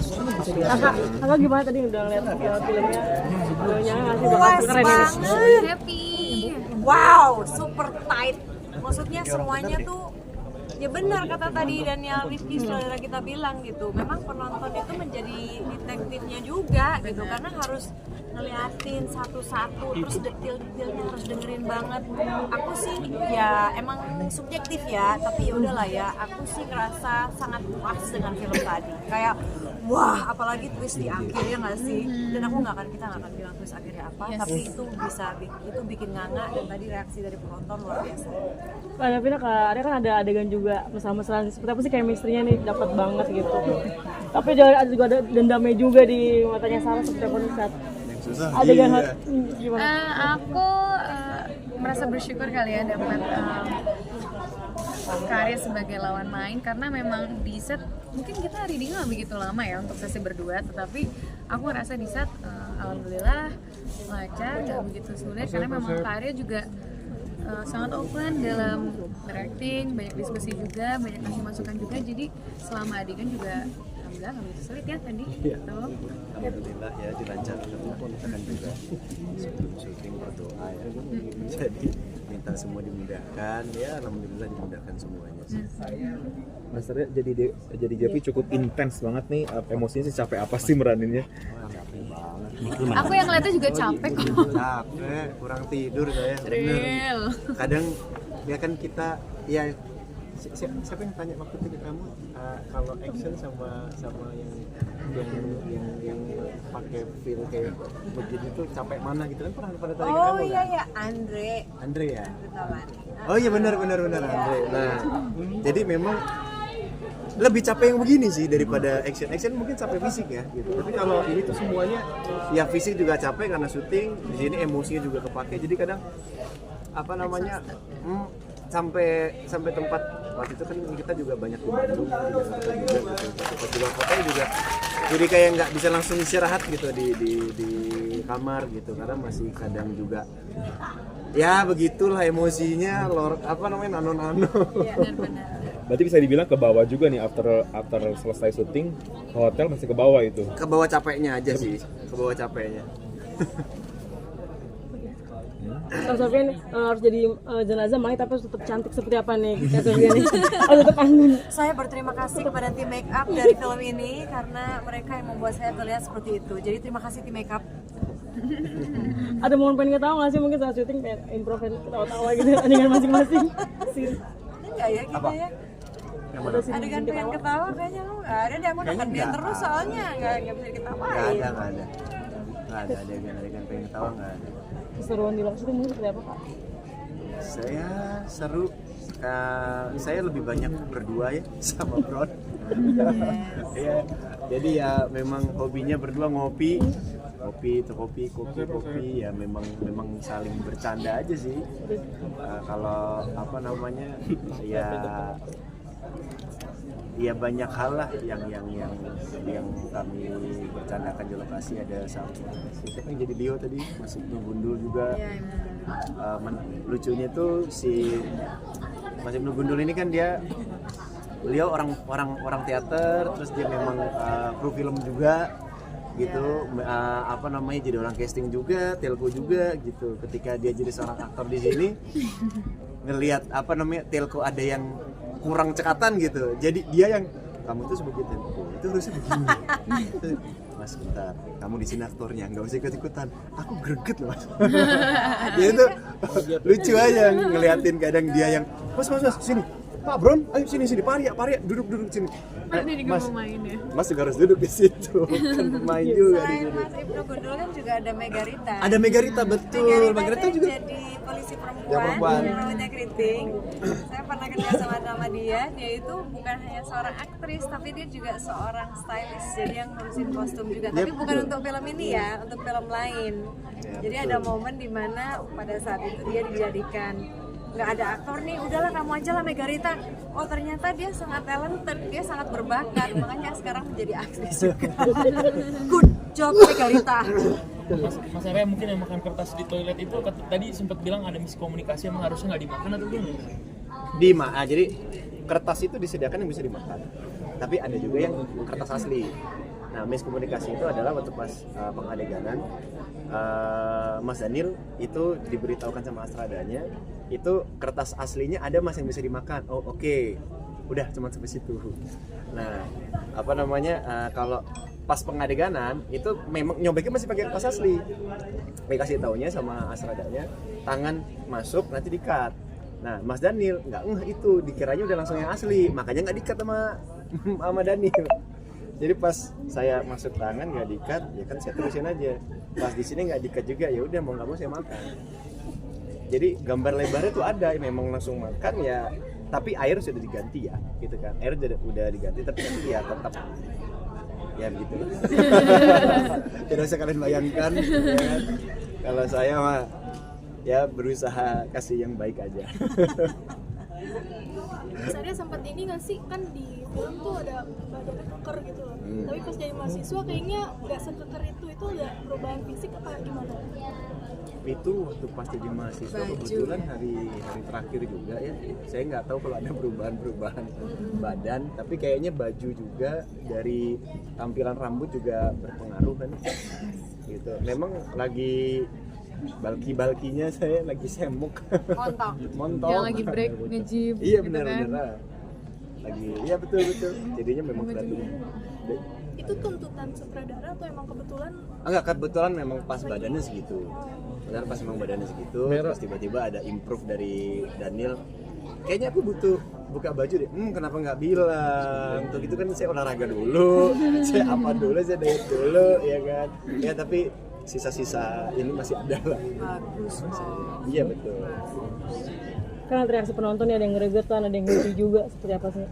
Kakak gimana tadi udah ngeliat filmnya? Videonya ngasih bakal Puas keren ini. banget. Happy. Wow, super tight. Maksudnya semuanya tuh ya benar kata tadi Daniel Rifki saudara kita bilang gitu. Memang penonton itu menjadi detektifnya juga gitu karena harus ngeliatin satu-satu terus detail-detailnya harus dengerin banget. Aku sih ya emang subjektif ya, tapi ya udahlah ya. Aku sih ngerasa sangat puas dengan film tadi. Kayak wah, apalagi twist di akhirnya nggak sih? Dan kita nggak akan bilang twist akhirnya apa, tapi itu bikin nganga dan tadi reaksi dari penonton luar biasa. Ada ada kan ada adegan juga mesra-mesraan. Seperti apa sih chemistry-nya nih dapat banget gitu. Tapi juga ada dendamnya juga di matanya Sarah seperti apa nih saat adegan gimana? Aku merasa bersyukur kali ya dapat karya sebagai lawan main karena memang di set mungkin kita reading nggak begitu lama ya untuk sesi berdua, tetapi aku rasa di set alhamdulillah lancar, nggak begitu sulit karena memang karya juga sangat open dalam berakting, banyak diskusi juga, banyak kasih masukan juga, jadi selama adegan juga alhamdulillah nggak begitu sulit ya tadi. Gitu. Alhamdulillah ya dilancarkan kan juga sebelum syuting berdoa ya. Jadi minta semua dimudahkan ya, alhamdulillah dimudahkan semuanya sih. Mas Arya jadi Jepi cukup intens banget nih, emosinya sih capek apa sih meraninnya? Capek banget. Aku yang ngeliatnya juga capek kok. Capek, kurang tidur saya. Real. Kadang ya kan kita ya siapa yang tanya waktu itu ke kamu kalau action sama yang pakai feel kayak begini tuh capek mana gitu kan pernah pada tanya ke kamu kan? Iya Andre Ya. Andre Taulani. Oh iya benar Andre. Nah, jadi memang lebih capek yang begini sih daripada action mungkin capek fisik ya gitu. Tapi kalau ini tuh semuanya ya fisik juga capek karena syuting, di sini emosinya juga kepake. Jadi kadang apa namanya sampai tempat waktu itu kan kita juga banyak di Bandung, di Jakarta juga gitu. Tempat di luar kota juga. Jadi kayak nggak bisa langsung istirahat gitu di kamar gitu karena masih kadang juga ya begitulah emosinya nano. Iya, benar-benar. Berarti bisa dibilang ke bawah juga nih after selesai syuting, ke hotel masih ke bawah itu. Ke bawah capeknya aja sih, ke bawah capeknya. Kak Sofian harus jadi jenazah Mai tapi harus tetap cantik seperti apa nih Kak Sofian nih? Harus tetap anggun. Saya berterima kasih kepada tim make up dari film ini karena mereka yang membuat saya terlihat seperti itu. Jadi terima kasih tim make up. Ada momen pengen ketawa nggak sih mungkin saat syuting pengen improv ketawa-tawa gitu dengan masing-masing scene. Enggak ya kita ya. Adegan pengen ketawa kayaknya lu nggak ada deh, aku nonton dia terus soalnya nggak bisa diketawain. Nggak ada adegan pengen ketawa nggak ada. Keseruan di lokasi itu mungkin seperti apa Kak? Saya seru, saya lebih banyak berdua ya sama Bron. Ya, jadi ya memang hobinya berdua ngopi ya memang saling bercanda aja sih. Kalau apa namanya ya banyak hal lah yang kami bercandakan di lokasi. Ada siapa yang jadi Leo tadi, Mas Ibnu Gundul juga. Lucunya tuh si Mas Ibnu Gundul ini kan beliau orang teater, terus dia memang kru film juga gitu. Jadi orang casting juga, telco juga gitu. Ketika dia jadi seorang aktor di sini ngelihat telco ada yang kurang cekatan gitu, jadi dia yang kamu tuh sebagai telco itu harusnya begini. Mas bentar, kamu di sini aktornya nggak usah ikut-ikutan, aku greget loh Mas. Dia itu lucu aja ngeliatin kadang dia yang mas sini Pak Bron, ayo sini Paria duduk sini. Ini juga mau main ya. Mas juga harus duduk di situ, kan pemain juga. Selain Mas Ibnu Gundul kan juga ada Megarita. Ada Megarita, betul. Megarita juga jadi polisi perempuan namanya Kriting. Saya pernah kerja sama dia itu bukan hanya seorang aktris tapi dia juga seorang stylist, jadi yang ngurusin kostum juga. Tapi bukan untuk film ini ya, untuk film lain. Jadi ada momen dimana pada saat itu dia dijadikan nggak ada aktor nih, udahlah kamu aja lah Megarita. Oh ternyata dia sangat talented, dia sangat berbakat, makanya sekarang menjadi aktris juga. Good job Megarita. Mas Arya mungkin yang makan kertas di toilet itu tadi sempat bilang ada miskomunikasi, emang harusnya nggak dimakan atau gimana? Jadi kertas itu disediakan yang bisa dimakan, tapi ada juga yang kertas asli. Nah, miskomunikasi itu adalah waktu pas pengadeganan Mas Daniel itu diberitahukan sama Astradanya itu kertas aslinya ada Mas yang bisa dimakan. Oh oke. Udah cuma sampai situ. Nah, apa namanya kalau pas pengadeganan itu memang nyobeknya masih pakai kertas asli. Dikasih taunya sama Astradanya, tangan masuk nanti di-cut. Nah, Mas Daniel nggak itu, dikiranya udah langsung yang asli, makanya nggak di-cut sama Daniel. Jadi pas saya masuk tangan nggak di-cut, ya kan saya terusin aja. Pas di sini nggak di-cut juga, ya udah mau nggak mau saya makan. Jadi gambar lebarnya tuh ada, memang langsung makan ya. Tapi air sudah diganti ya, gitu kan. Air udah diganti, tapi ya tetap ya begitu. Tidak usah kalian bayangkan, ya kan? Kalau saya mah ya berusaha kasih yang baik aja. Misalnya sempat ini nggak sih, kan di film tuh ada badannya keker gitu loh. Tapi pas jadi mahasiswa kayaknya nggak sekeker itu ada perubahan fisik apa gimana? Itu waktu pas jadi mahasiswa kebetulan hari terakhir juga ya, saya nggak tahu kalau ada perubahan badan, tapi kayaknya baju juga dari tampilan rambut juga berpengaruh kan gitu. Memang lagi balki-balkinya saya lagi semuk, montok Yang lagi break nge-gym iya gitu benar lagi iya betul jadinya memang kelihatan. Itu tuntutan sutradara atau emang kebetulan? Enggak, kebetulan memang pas badannya segitu. Benar pas memang badannya segitu, terus tiba-tiba ada improve dari Daniel. Kayaknya aku butuh buka baju deh. Kenapa nggak bilang? Untuk itu kan saya olahraga dulu, saya apa dulu, saya diet dulu, ya kan. Ya tapi sisa-sisa ini masih ada lah. Bagus kok. Iya betul. Kan reaksi penonton ya, ada yang gregetan, ada yang happy juga, seperti apa sih?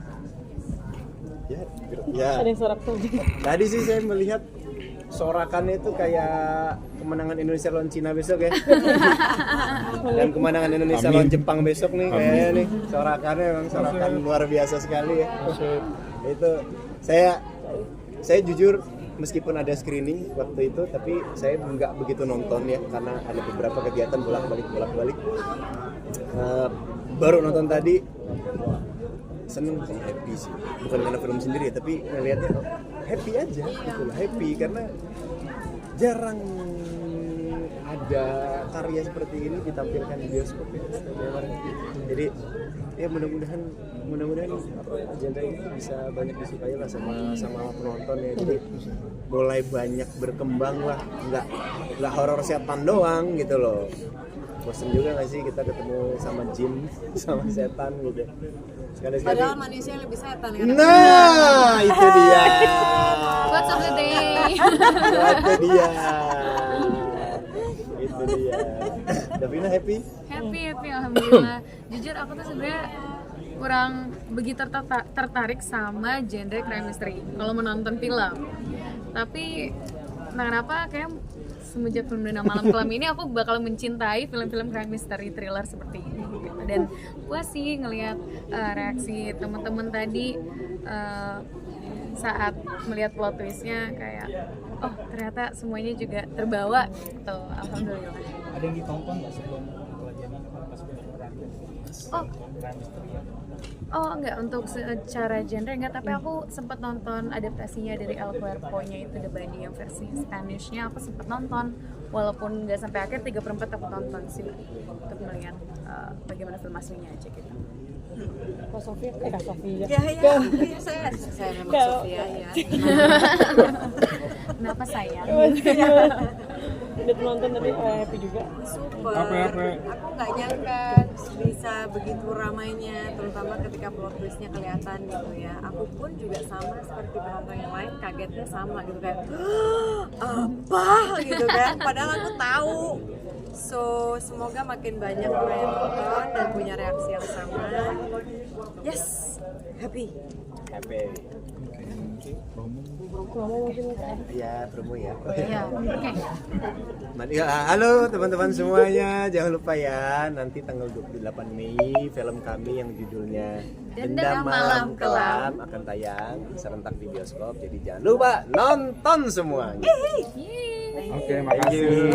Ya. Ada yang sorak juga. Tadi sih saya melihat sorakannya itu kayak kemenangan Indonesia lawan Cina besok ya. Dan kemenangan Indonesia lawan Jepang besok nih kayaknya nih. Sorakannya memang sorakan luar biasa sekali ya. Itu saya jujur meskipun ada screening waktu itu, tapi saya nggak begitu nonton ya karena ada beberapa kegiatan bolak-balik. Baru nonton tadi seneng sih, happy sih, bukan karena film sendiri tapi ngelihatnya happy aja gitu lah, happy karena jarang ada karya seperti ini ditampilkan di bioskop ya. Jadi ya mudah-mudahan genre ini bisa banyak disukai lah sama penonton ya. Jadi mulai banyak berkembang lah, nggak horor setan doang gitu loh. Bosen juga nggak sih kita ketemu sama jin sama setan gitu sekali-sekali. Padahal manusia yang lebih setan kan. Nah itu dia. What's of the day? Itu dia. Davina happy? Happy alhamdulillah. Jujur aku tuh sebenarnya kurang begitu tertarik sama genre crime mystery kalau menonton film. Tapi kenapa kayak semenjak Fenomena Malam Kelam ini aku bakal mencintai film-film crime mystery thriller seperti ini gitu. Dan puas sih ngelihat reaksi teman-teman tadi saat melihat plot twistnya, kayak oh ternyata semuanya juga terbawa gitu. Alhamdulillah. Ada yang ditonton nggak sebelum pelajaran pas berakhir? Oh enggak, untuk secara genre enggak, tapi aku sempat nonton adaptasinya dari El Cuerpo-nya itu The Body yang versi Spanish-nya aku sempat nonton, walaupun nggak sampai akhir 3/4 aku tonton sih untuk melihat bagaimana film aslinya aja gitu. Kak Sofia, Kak Sofia. Ya saya memang Sofia ya. Kenapa sayang? Udah penonton tapi happy juga. Super. Aku nggak nyangka bisa begitu ramainya, terutama ketika plot twistnya kelihatan gitu ya. Aku pun juga sama seperti penonton yang lain, kagetnya sama gitu kayak apa gitu kan. Padahal aku tahu. So semoga makin banyak orang yang nonton dan punya reaksi yang sama. Yes, happy. Ya promo ya. Ya, oke. Ya, halo teman-teman semuanya, jangan lupa ya nanti tanggal 28 Mei film kami yang judulnya Dendam Malam Kelam akan tayang serentak di bioskop, jadi jangan lupa nonton semuanya. Oke, makasih.